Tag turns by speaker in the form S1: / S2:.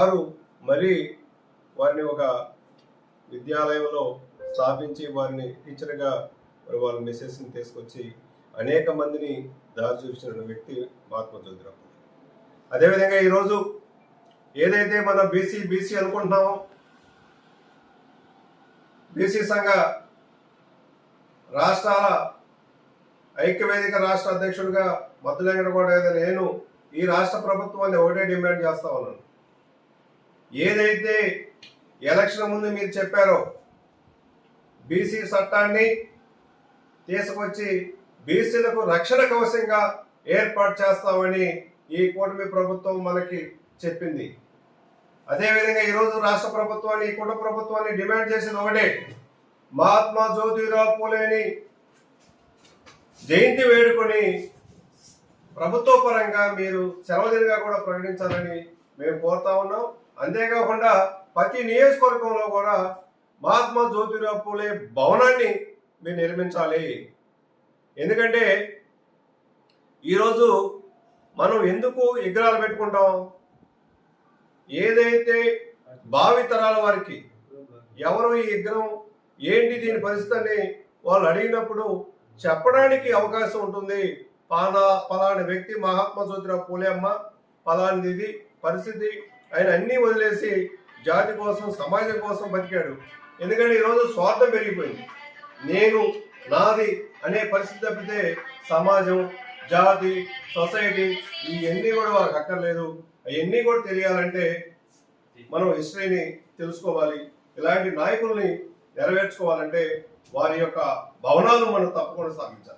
S1: వారు మరి వారిని ఒక విద్యాలయంలో స్థాపించి వారిని టీచర్గా మరి వాళ్ళ మెసేజ్ని తీసుకొచ్చి అనేక మందిని దారి చూపించిన వ్యక్తి మహాత్మా జ్యోతిరావు. అదేవిధంగా ఈరోజు ఏదైతే మనం బీసీ అనుకుంటున్నామో, బీసీ సంఘ రాష్ట్రాల ఐక్యవేదిక రాష్ట్ర అధ్యక్షుడిగా మద్దులెంగడగౌడ నేను ఈ రాష్ట్ర ప్రభుత్వాన్ని ఒకటే డిమాండ్ చేస్తా ఉన్నాను. ఏదైతే ఎలక్షన్ ముందు మీరు చెప్పారో బీసీ చట్టాన్ని తీసుకొచ్చి బీసీలకు రక్షణ కవచంగా ఏర్పాటు చేస్తామని ఈ కూటమి ప్రభుత్వం మనకి చెప్పింది. అదేవిధంగా ఈరోజు రాష్ట్ర ప్రభుత్వాన్ని, ఈ కుటుంబ ప్రభుత్వాన్ని డిమాండ్ చేసింది ఒకటే, మహాత్మా జ్యోతిరావు పూలేని జయంతి వేడుకొని ప్రభుత్వ పరంగా మీరు సెలవుదినగా కూడా ప్రకటించాలని మేము కోరుతా ఉన్నాం. అంతేకాకుండా ప్రతి నియోజకవర్గంలో కూడా మహాత్మా జ్యోతిరావు పూలే భవనాన్ని మీరు నిర్మించాలి. ఎందుకంటే ఈరోజు మనం ఎందుకు విగ్రహాలు పెట్టుకుంటాం? ఏదైతే భావితరాల వారికి ఎవరు ఈ విగ్రహం ఏంటి దీని పరిస్థితిని వాళ్ళు అడిగినప్పుడు చెప్పడానికి అవకాశం ఉంటుంది. పలాని వ్యక్తి మహాత్మా జ్యోతిరావు పూలే అమ్మ, పలానిది ఇది పరిస్థితి, ఆయన అన్నీ వదిలేసి జాతి కోసం, సమాజం కోసం బతికాడు. ఎందుకంటే ఈరోజు స్వార్థం పెరిగిపోయింది. నేను, నాది అనే పరిస్థితి తప్పితే సమాజం, జాతి, సొసైటీ ఇవన్నీ కూడా వాళ్ళకి అక్కర్లేదు. అవన్నీ కూడా తెలియాలంటే మనం హిస్టరీని తెలుసుకోవాలి. ఇలాంటి నాయకుల్ని నెరవేర్చుకోవాలంటే వారి యొక్క భవనాలు మనం తప్పకుండా స్థాపించాలి.